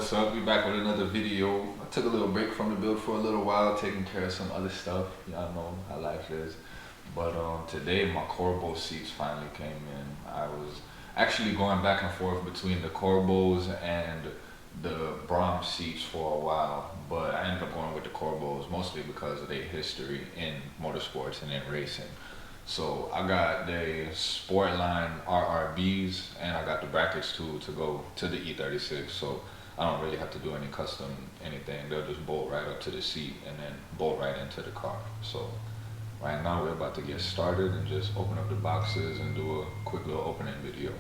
what's up? We back with another video. I took a little break from the build for a little while, taking care of some other stuff. Y'all know how life is. But today my Corbeau seats finally came in. I was actually going back and forth between the Corbeaus and the Brahms seats for a while, but I ended up going with the Corbeaus mostly because of their history in motorsports and in racing. So I got the Sportline RRBs and I got the brackets too to go to the E36. So I don't really have to do any custom anything. They'll just bolt right up to the seat and then bolt right into the car. So right now we're about to get started and just open up the boxes and do a quick little opening video.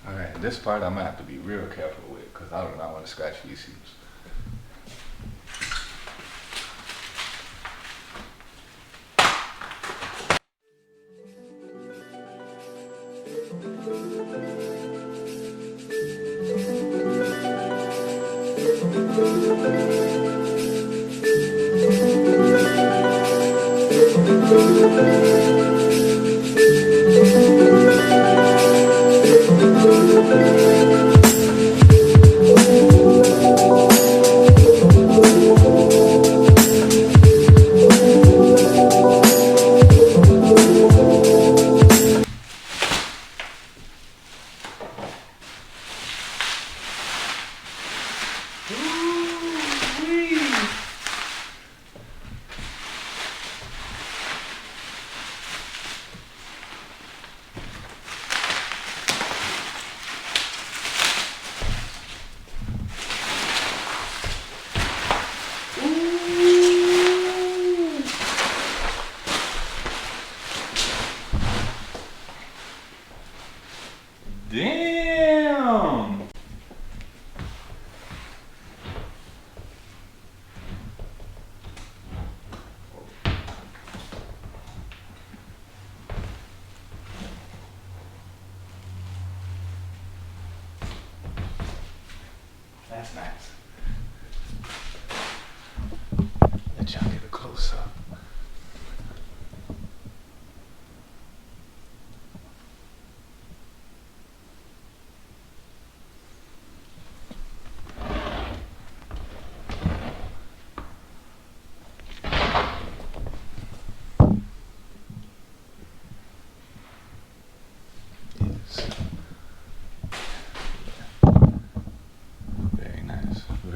Alright, this part I'm gonna have to be real careful with because I do not want to scratch these seats.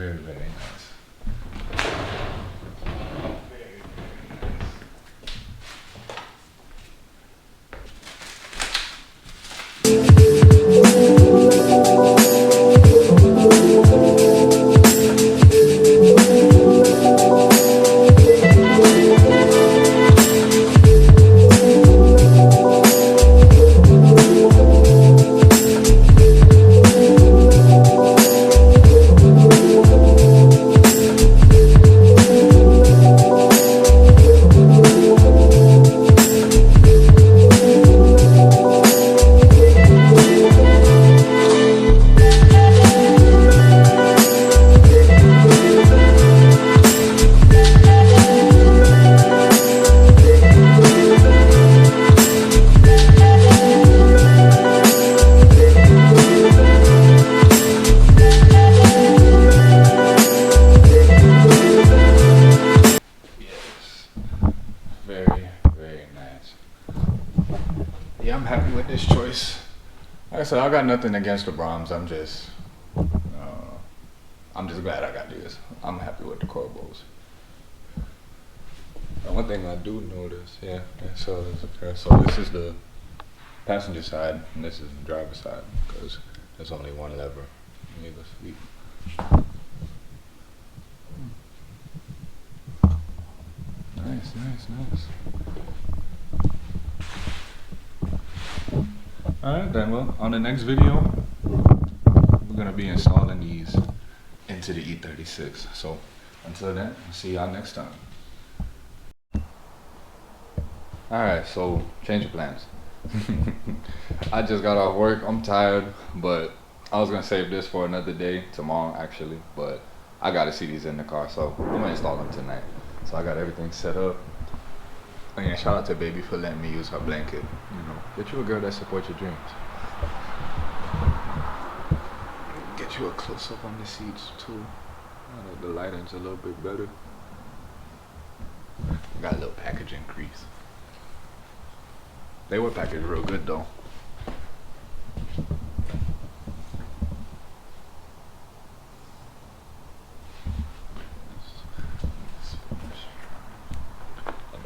very, very nice. Yeah, I'm happy with this choice. Like I said, I got nothing against the Brahms. I'm just glad I got this. I'm happy with the Corbeaus. One thing I do notice, so this is the passenger side and this is the driver's side because there's only one lever in either seat. Nice. Alright then, well, on the next video, we're going to be installing these into the E36. So, until then, I'll see y'all next time. Alright, so, change of plans. I just got off work, I'm tired, but I was going to save this for another day, tomorrow actually, but I got to see these in the car, so I'm going to install them tonight. So I got everything set up. And yeah, shout out to Baby for letting me use her blanket. You know, get you a girl that supports your dreams. Get you a close up on the seats too. The lighting's a little bit better. Got a little packaging crease. They were packaged real good though.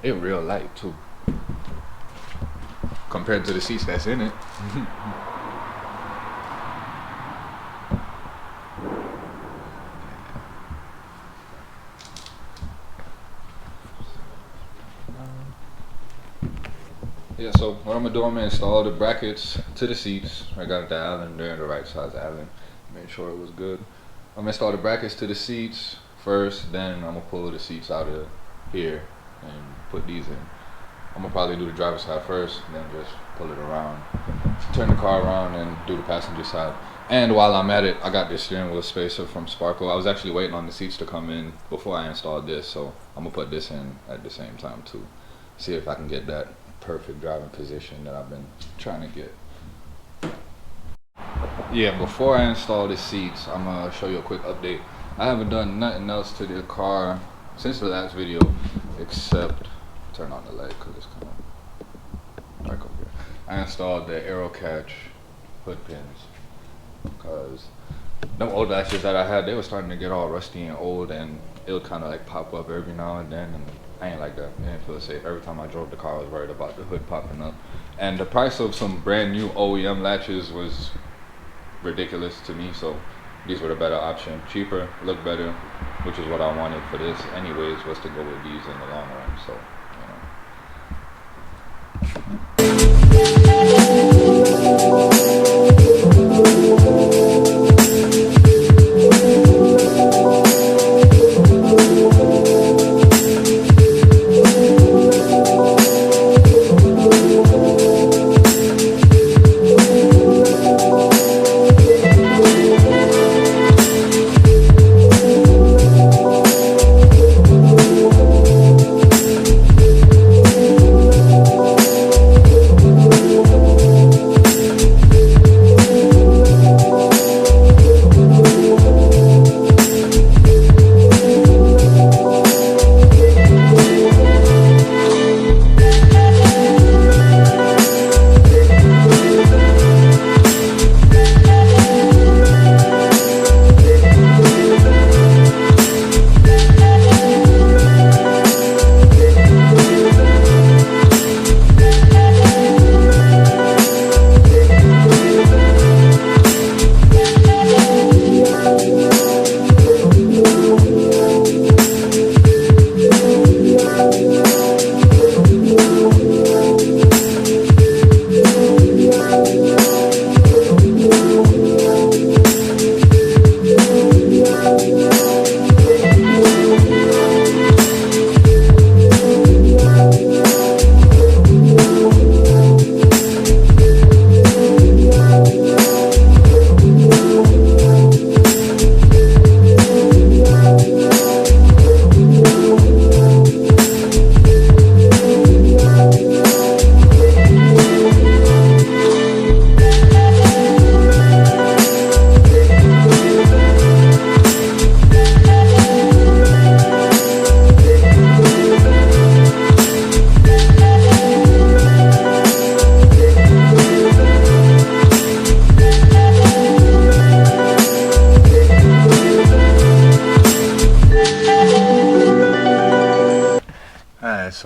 It real light too, compared to the seats that's in it. Yeah, so what I'm gonna do, I'm gonna install the brackets to the seats. I got the Allen there, the right size Allen. Made sure it was good. I'm gonna install the brackets to the seats first, then I'm gonna pull the seats out of here and put these in. I'm gonna probably do the driver's side first, then just pull it around, turn the car around and do the passenger side. And while I'm at it, I got this steering wheel spacer from Sparkle. I was actually waiting on the seats to come in before I installed this, so I'm gonna put this in at the same time too. See if I can get that perfect driving position that I've been trying to get. Yeah, before I install the seats, I'm gonna show you a quick update. I haven't done nothing else to the car since the last video, except turn on the light because it's kind of dark over here. I installed the Aero Catch hood pins because them old latches that I had, they were starting to get all rusty and old, and it would kind of like pop up every now and then, and I ain't like that. I didn't feel safe. Every time I drove the car, I was worried about the hood popping up. And the price of some brand new OEM latches was ridiculous to me, so these were the better option. Cheaper, look better, which is what I wanted for this anyways, was to go with these in the long run, so,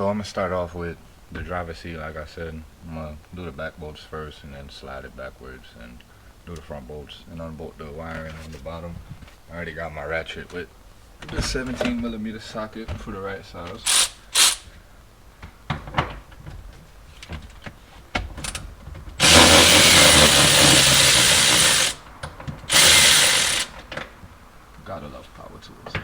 So I'm gonna start off with the driver's seat. Like I said, I'm gonna do the back bolts first and then slide it backwards and do the front bolts and unbolt the wiring on the bottom. I already got my ratchet with the 17mm socket for the right size. Gotta love power tools.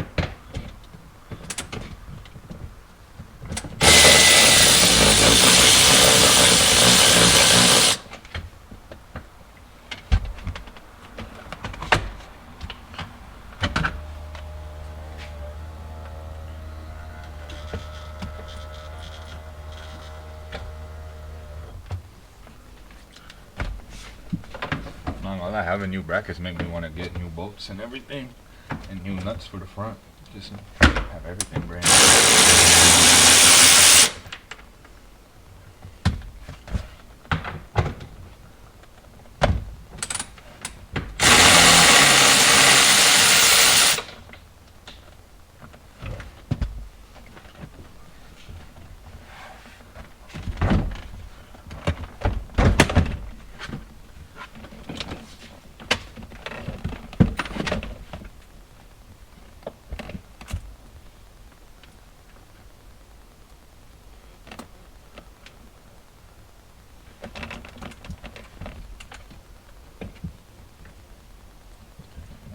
Not gonna lie, having new brackets make me want to get new bolts and everything, and new nuts for the front. Just have everything brand new.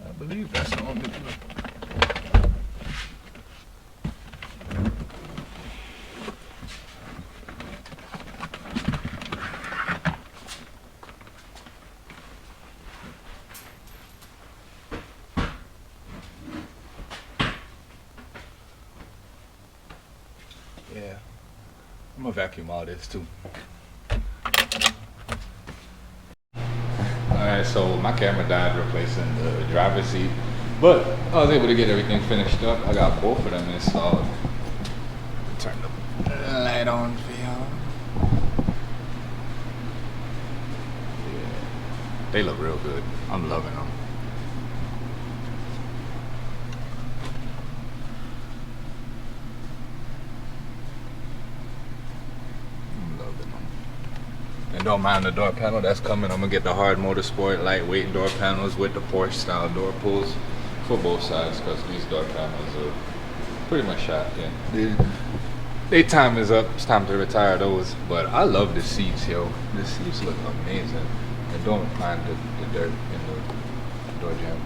I believe that's the only one. Yeah, I'm gonna vacuum all this too. Alright, so my camera died replacing the driver's seat, but I was able to get everything finished up. I got both of them installed. Turn the light on for y'all. Yeah, they look real good. I'm loving them. And don't mind the door panel that's coming. I'm gonna get the hard motorsport lightweight door panels with the Porsche style door pulls for both sides, because these door panels are pretty much shot. Yeah, their time is up. It's time to retire those. But I love the seats, yo. The seats look amazing. And don't mind the dirt in the door jamb.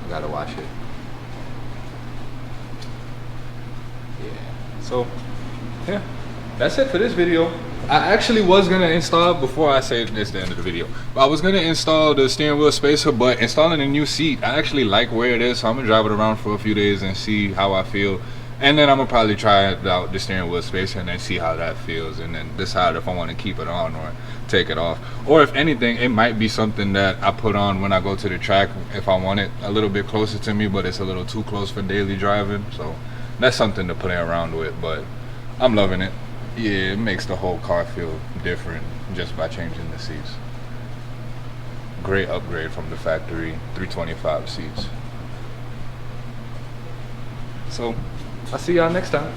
I gotta wash it. Yeah. So yeah, that's it for this video. I actually was gonna install, before I say this the end of the video, but I was gonna install the steering wheel spacer, but installing a new seat, I actually like where it is, so I'm gonna drive it around for a few days and see how I feel, and then I'm gonna probably try out the steering wheel spacer and then see how that feels, and then decide if I want to keep it on or take it off, or if anything, it might be something that I put on when I go to the track if I want it a little bit closer to me, but it's a little too close for daily driving. So that's something to play around with, but I'm loving it. Yeah, it makes the whole car feel different just by changing the seats. Great upgrade from the factory 325 seats. So, I'll see y'all next time.